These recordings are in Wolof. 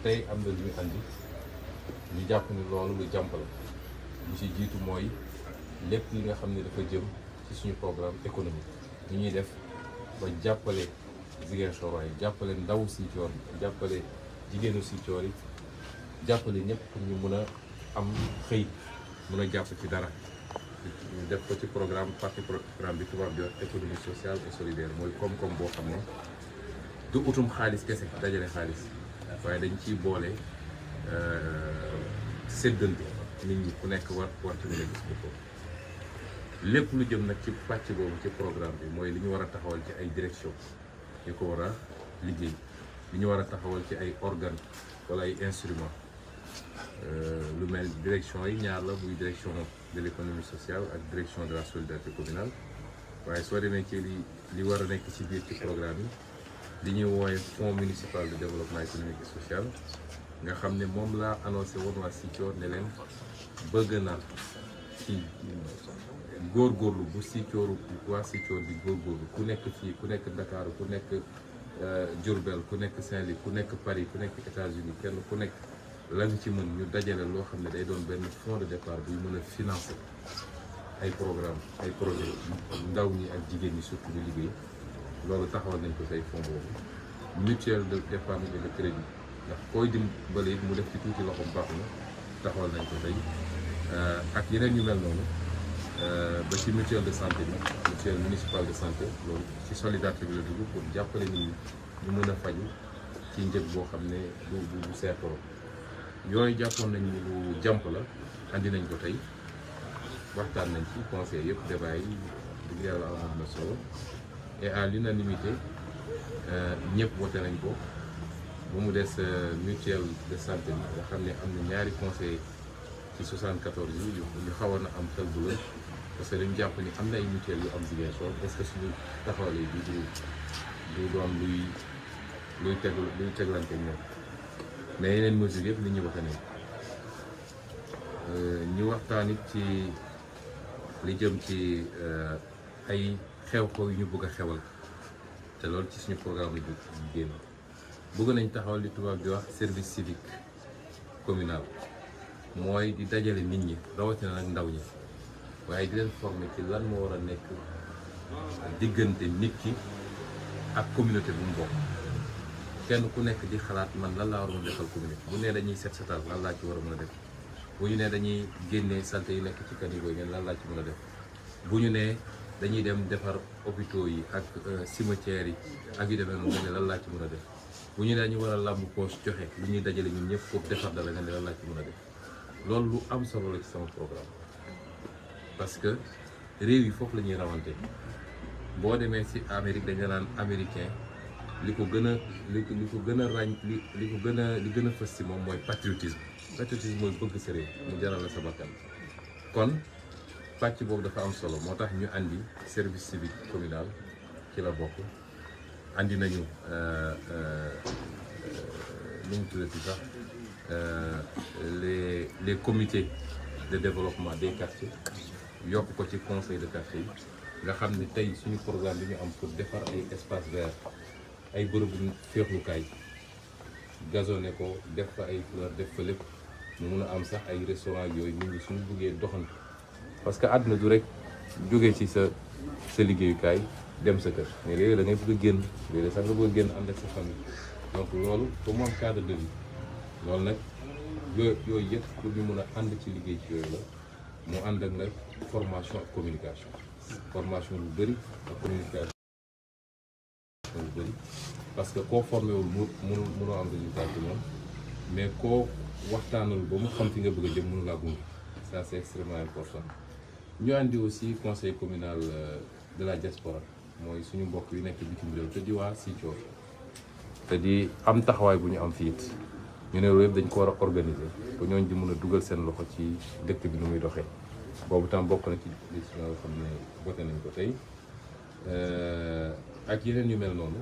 tey am na lu ñu andi ñu jàpp ni loolu lu jàmp la lu ci jiitu mooy lépp li nga xam ne dafa jëm ci suñu programme économique ñu ñuy def ba jàppale Ziguinchor waaye jàppale ndawu Sicoor jàppale jigéenu Sicoor yi jàppale ñëpp pour ñu mun a am xëy mun a jàpp ci dara ñu def ko ci programme partie programme bi tubaab di wax économie sociale et solidaire mooy koom-koom boo xam ne du utum xaalis kese dajale xaalis waaye dañ ciy boole séddante nit ñi ku nekk war ci mën a gis boppam lépp lu jëm nag ci pàcc boobu ci programme bi mooy li ñu war a taxawal ci ay direction yu ko war a liggéey li ñu war a taxawal ci ay organes wala ay instruments lu mel direction yi ñaar la muy direction de l'économie sociale ak direction de la solidarité communale waaye soo demee ci li war a nekk ci biir ci programme yi li ñuy woowe fonds municipal de développement économique et social nga xam ne moom laa annoncé woon waa Sicoor ne leen bëgg na ci góorgóorlu bu Sicoor waa Sicoor di góorgóorlu ku nekk fii ku nekk Dakar ku nekk Diourbel ku nekk Saint-Louis ku nekk Paris ku nekk États-Unis kenn ku nekk la nga ci mën ñu dajale loo xam ne day doon benn fonds de départ buy mën a financer ay programme ay projet ndaw ñi ak jigéen ñi surtout ñu liggéey loolu taxawal nañ ko say fonds boobu mutuelle d'épargne et de crédit ndax koy dimbale it mu def ci tuuti loxoom baax na taxawal nañ ko tey ak yeneen ñu mel noonu ba ci mutuelle de santé bi mutuelle municipale de santé loolu ci solidarité bi la dugg pour jàppale nit ñi ñu mën a faju ci njëg boo xam ne du seetoo yooyu jàppoon nañu lu jàmp la andi nañ ko tey waxtaan nañ ci conseil yëpp débat yi dëgg yàlla am na solo et à l'unanimité ñëpp voté nañ ko ba mu des mutuelle de santé bi nga xam ne am na ñaari conseil ci 74 yi ñu xawoon na am xel bu lël parce que dañu jàpp ni am na ay mutuelle yu am Ziguinchor est-ce que suñu taxawalee bi du doon luy teglante ñoom mais yeneen mesures yëpp nit ñi voté nañ ñu waxtaan it ci li jëm ci ay xew-xew yu ñu bëgg a xewal te loolu ci suñu programme la génn bëgg nañ taxawal li tubaab di wax service civique communal mooy di dajale nit ñi rawatina nag ndaw ñi waaye di leen former ci lan moo war a nekk diggante nit ki ak communauté bu mu bokk kenn ku nekk di xalaat man lan laa war a defal communauté bu nee dañuy set setal lan laa ci war a mën a def bu ñu nee dañuy génnee salte yi nekk ci caniveau yi lan laa ci mën a def bu ñu nee dañuy dem defar hôpitaux yi ak cimetières yi ak yu demee noonu nga ne lan laa ci mën a def bu ñu nee dañu war a làmb poche joxe lu ñuy dajale ñun ñëpp pour defar dara nga ne lan laa ci mën a def loolu lu am solo la ci sama programme parce que réew yi foofu la ñuy rawante boo demee ci Amérique dañu naan américain li ko gën a ràññ li gën a fës ci moom mooy patriotisme mooy bëgg sa réew mu jaral la sa bakkan kon pàcc boobu dafa am solo moo tax ñu andi service civique communal ci la bokk andi nañu nu mu tuddati sax les comités de développement des quartiers yokk ko ci conseil de quartier yi nga xam ne tey suñu programme bi ñu am pour defar ay espace vert ay bërëbu féexlukaay gazonné ko def fa ay fleur def fa lépp ñu mun a am sax ay restaurant yooyu nit ñi suñu buggee doxantu parce que àdduna du rek jógee ci sa liggéeyukaay dem sa kër mais léegi da ngay bëgg a génn léegi sax nga bëgg a génn ànd ak sa famille donc loolu pour mu am cadre de vie loolu nag yooyu yëpp pour ñu mun a ànd ci liggéey ci yooyu la mu ànd ak nag formation ak communication lu bëri ak communication lu bëri parce que koo formé wul mënoo am résultat ci moom mais koo waxtaanal ba mu xam fi nga bëgg a jëm mënu laa gunge ça c'est extrêmement important ñu andi aussi conseil communal de la diaspora mooy suñu mbokk yu nekk bitim réew te di waa Sicoor te di am taxawaay bu ñu am fii it ñu ne loolu yëpp dañ ko war a organiser ba ñooñu di mën a dugal seen loxo ci dëkk bi nu muy doxee boobu tam bokk na ci décision yoo xam ne voté nañ ko tey ak yeneen yu mel noonu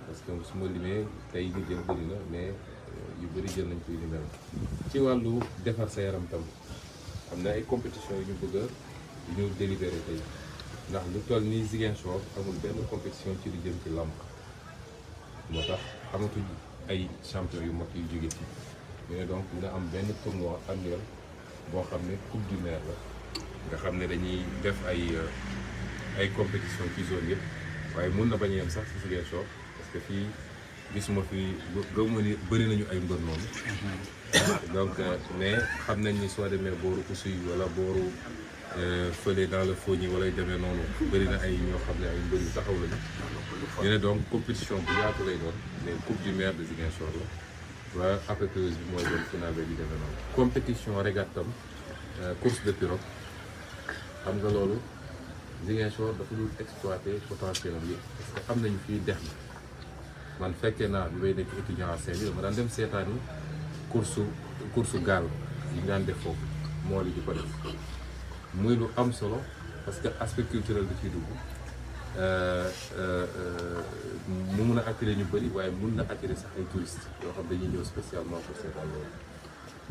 parce que su ma limee tey ñu jël bëri na mais yu bëri jël nañ ko yu mel ci wàllu defar sa yaram tam am na ay compétition yu ñu bëgg a ñu délibéré tey ndax lu toll nii Ziguinchor amul benn compétition ci lu jëm ci làmb moo tax amatuñ ay champion yu mag yu jóge ci ñu ne donc dina am benn tournoi annuel boo xam ne coupe du maire la nga xam ne dañuy def ay compétition ci zone yëpp waaye mun na bañ a yem sax ci Ziguinchor parce que fii gisuma fi gëmuma ni bëri nañu ay mbër noonu donc mais xam nañ ni soo demee booru Oussouye wala booru fële dans le Fogny wala yu demee noonu bëri na ay ñoo xam ne ay mbër yu taxaw lañu ñu ne donc compétition bu yaatu lay doon mais coupe du maire de Ziguinchor la waa APPES bi mooy doon finale bi demee noonu compétition régate tam course de pirogue xam nga loolu Ziguinchor dafa dul exploiter potentiel am yëpp parce que am nañu fii dex bi man fekkee naa bi may nekk étudiant à Saint-Louis dama daan dem seetaani course gaal yi ñu daan def foofu moo li di ko def muy lu am solo parce que aspect culturel da ciy dugg mu mun a attirer ñu bëri waaye mun na attirer sax ay touristes yoo xam dañuy ñëw spécialement pour seetaan loolu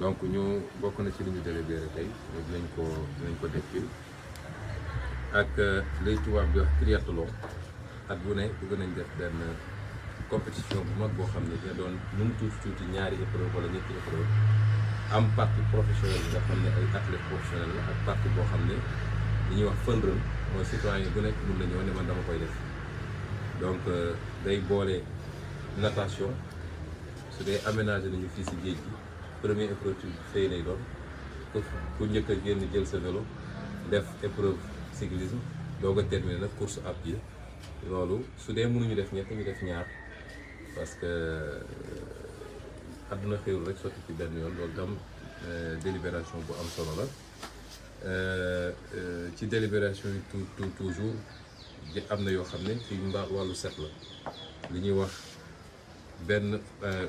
donc ñu bokk na ci li ñu délibéré tey dinañ ko dekkil ak lay tubaab bi wax triathlon at bu ne bëgg nañ def benn compétition bu mag boo xam ne dina doon nu mu tuuti ñaari épreuve wala ñetti épreuve am partie professionnelle bi nga xam ne ay athlètes professionnels la ak partie boo xam ne li ñuy wax fun run mooy citoyen bu nekk mun na ñëw ne man dama koy def donc day boole natation su dee aménagé nañu fii si géej gi première épreuve fay lay doon ku njëkk a génn jël sa vélo def épreuve cyclisme doog a terminé nag course à pied loolu su dee mënuñu def ñett ñu def ñaar parce que àdduna xewul rek sotti ci benn yoon loolu tam délibération bu am solo la ci délibération yi toujours am na yoo xam ne ci wàllu set la li ñuy wax benn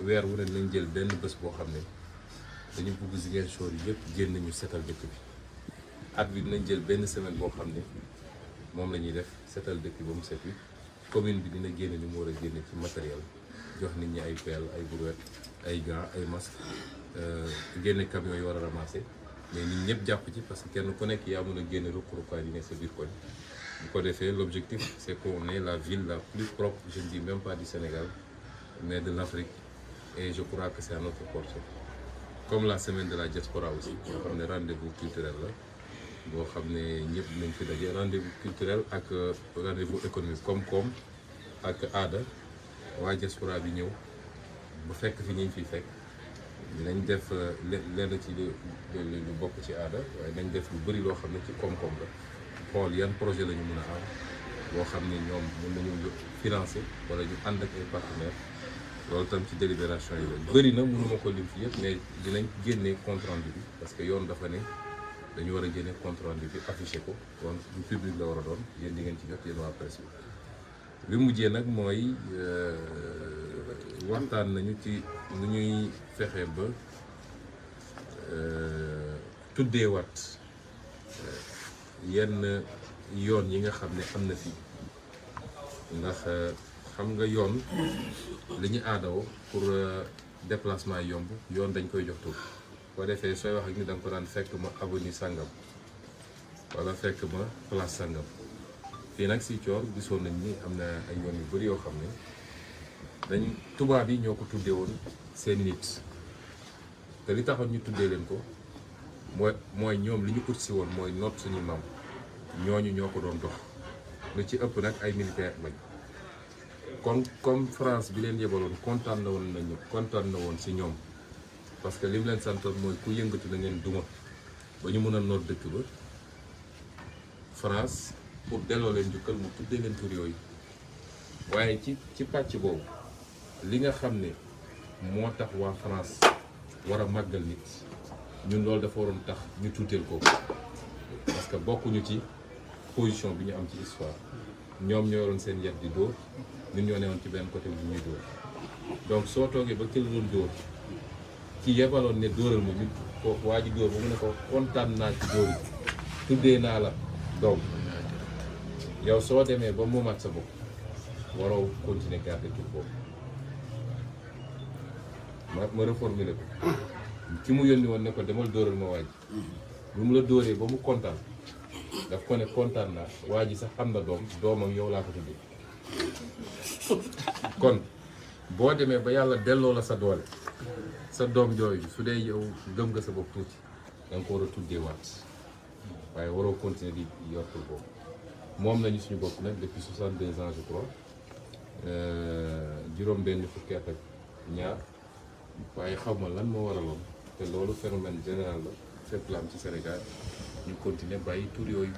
weer wu ne lañ jël benn bés boo xam ne dañu bugg Ziguinchor yi yëpp génn ñu setal dëkk bi at bi dinañ jël benn semaine boo xam ne moom la ñuy def setal dëkk bi ba mu set wi commune bi dina génne ni mu war a génne ci matériel jox nit ñi ay pelle ay brouette ay gants ay masques génne camions yi war a ramasser mais nit ñëpp jàpp ci parce que kenn ku nekk yaa mën a génne ruq-ruqaay yi ne sa biir koñ bu ko defee l'objectif c'est qu'on ait la ville la plus propre je ne dis même pas du Sénégal mais de l'Afrique et je crois que c'est à notre portée comme la semaine de la diaspora aussi boo xam ne rendez-vous culturel la boo xam ne ñëpp dinañ fi daje rendez-vous culturel ak rendez-vous économique koom-koom ak aada waa diaspora bi ñëw bu fekk fi ñu fiy fekk dinañ def lenn ci lu bokk ci aada waaye nañ def lu bëri loo xam ne ci koom-koom la xool yan projet la ñu mën a am boo xam ne ñoom mën nañu financer wala ñu ànd ak ay partenaires loolu tam ci délibération yi la bëri na mënuma ko lim fi yëpp mais dinañ génnee compte rendu bi parce que yoon dafa ne dañu war a génne compte rendu bi affiché ko kon du public la war a doon yéen di ngeen ci jot yéen waa presse bi li mujjee nag mooy waxtaan nañu ci nu ñuy fexe ba tuddeewaat yenn yoon yi nga xam ne am na fii ndax xam nga yoon li ñu aadawoo pour déplacement yomb yoon dañ koy jox tur boo defee sooy wax ak ni da nga ko daan fekk ma avenue sangam wala fekk ma place sangam fii nag si Thior gisoon nañ ni am na ay yoon yu bëri yoo xam ne dañ tubaab yi ñoo ko tuddee woon seen nit te li taxoon ñu tuddee leen ko mooy ñoom li ñu ut si woon mooy noot suñu maam ñooñu ñoo ko doon dox lu ci ëpp nag ay militaire lañ kon comme France bi leen yebaloon kontaan na woon si ñoom parce que li mu leen santoon mooy ku yëngatu na ngeen duma ba ñu mën a noot dëkk ba France pour delloo leen jukkal mu tuddee leen tur yooyu waaye ci pàcc boobu li nga xam ne moo tax waa France war a màggal nit ñun loolu dafa waroon tax ñu tuuteel ko parce que bokkuñu ci position bi ñu am ci histoire ñoom ñoo yoroon seen yet di dóor ñun ñoo newoon ci benn côté bu ñuy dóor donc soo toogee ba kël doon dóor ci yebaloon ne dóoral ma ñu kooku waa ji dóor ba mu ne ko kontaan naa ci dóor yi tuddee naa la doom yow soo demee ba moomaat sa bopp waroo continuer garder tur boobu ma reformuler ko ci mu yónni woon ne ko demal dóoral ma waa ji bu mu la dóoree ba mu kontaan daf ko ne kontaan naa waa ji sax am na doomam yow laa ko tuddee kon boo demee ba yàlla delloo la sa doole sa doom jooju su dee yow gëm nga sa bopp tuuti da nga ko war a tuddee waat waaye waroo continuer di yor tur boobu moom nañu suñu bopp nag depuis 62 ans je crois juróom-benn fukki at ak ñaar waaye xaw ma lan moo waraloon te loolu phénomène général la fépp la am ci Sénégal ñu continuer bàyyi tur yooyu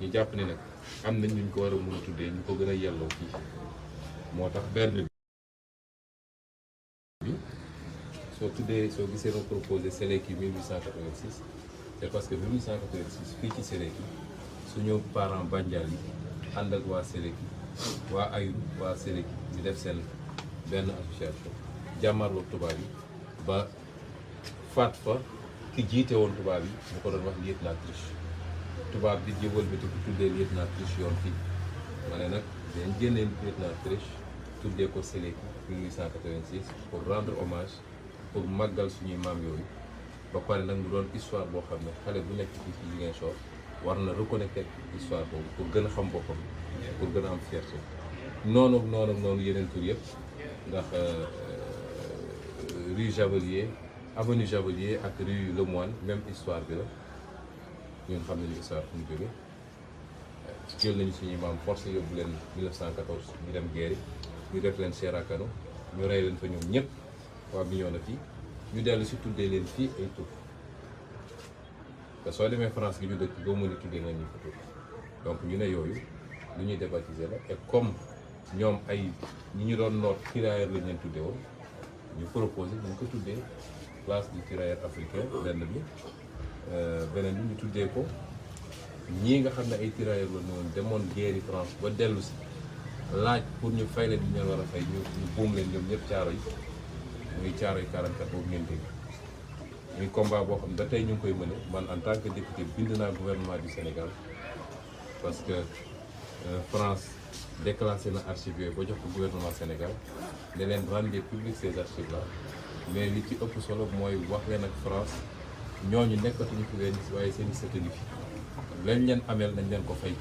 ñu jàpp ne nag am nañ ñu ko war a mën a tuddee ñu ko gën a yelloo fii moo tax benn bi soo gisee ma proposé Séléki 1886 c'est parce que 1886 fii ci Séléki suñu parents Bandial yi ànd ak waa Séléki waa Ayou waa Séléki di def seen benn association jàmmarloog tubaab yi ba faat fa ki jiite woon tubaab yi mu ko doon wax lieutenant Triche tubaab bi ji wëlbati ku tuddee lieutenant Triche yoon fii ma ne nag dañ génnee lieutenant Triche tuddee ko Séléki 1886 pour rendre hommage pour màggal suñuy maam yooyu ba pare nag mu doon histoire boo xam ne xale bu nekk fii ci Ziguinchor war na reconnecter histoire boobu pour gën a xam boppam pour gën a am fierté noonu yeneen tur yëpp ndax rue Javelier avenue Javelier ak rue Lemoine même histoire bi la ñun xam nañu histoire fu mu jógee jël nañu suñuy maam forcé yóbbu leen 1914 ñu dem guerre ñu def leen chair à canon ñu rey leen fa ñoom ñëpp waa Bignona fii ñu dellu si tuddee leen fii ay tur te soo demee France gi ñu dëkk boo mën a tuddee nga ñu fa tur donc ñu ne yooyu lu ñuy débaptiser la et comme ñoom ay ñi ñu doon noot tirailleurs lañ leen tuddee woon ñu proposé ñu ko tuddee place du tirailleur africain beneen bi ñu tuddee ko ñii nga xam ne ay tirailleurs la woon demoon guerre France ba dellu si laaj pour ñu fay leen di ñu war a fay ñu buum leen ñoom ñëpp caaro yi muy caaro yi 44 boobu ngeen dégg muy combat boo xam ne ba tey ñu ngi koy mëne man en tant que député bind naa gouvernement du Sénégal parce que France déclassé na archives yooyu ba jox ko gouvernement Sénégal ne leen rendre public ces archives là mais li ci ëpp solo mooy wax leen ak France ñooñu nekkatuñu fi wenn waaye seen i sëtëni fi lañ leen ameel nañ leen ko fay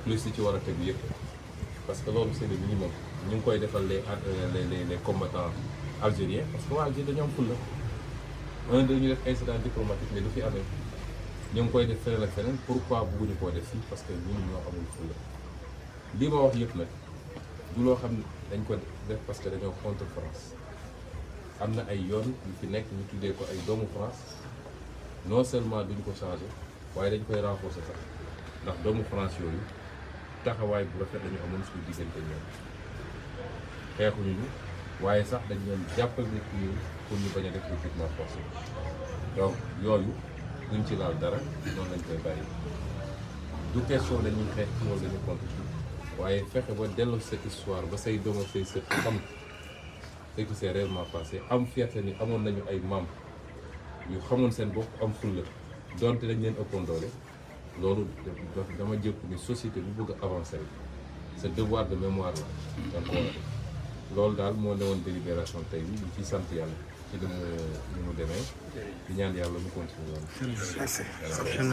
plus li ci war a tegu yëpp parce que loolu c'est le minimum ñu ngi koy defal les combattants algériens parce que waa Algérie dañoo am fulla dañu def incident diplomatique mais du fi amee ñu ngi koy def feneen ak feneen pourquoi bëgguñu koo def fii parce que ñun ñoo amul fulla li ma wax yëpp nag du loo xam ne dañ ko def parce que dañoo contre France am na ay yoon yu fi nekk ñu tuddee ko ay doomu France non seulement duñ ko changé waaye dañ koy renforcer sax ndax doomu France yooyu taxawaay bu rafet dañu amoon suñu diggante ñoom xeexuñu ñu waaye sax dañ leen jàppal nit ñi pour ñu bañ a def recrutement forcé donc yooyu duñ ci laal dara noonu lañ koy bàyyi du question dañuy xeex ci wala dañu contre ci waaye fexe ba delloo sa histoire ba say doom ak say sët xam ce qui s'est réellement passé am fierté ni amoon nañu ay maam ñu xamoon seen bopp am fulla donte dañ leen ëppoon doole loolu dama jëpp ni société bu bëgg a avancer sa devoir de mémoire la donc loolu daal moo newoon délibération tey bi ñu ciy sant yàlla ci li mu demee di ñaan yàlla mu continuer woon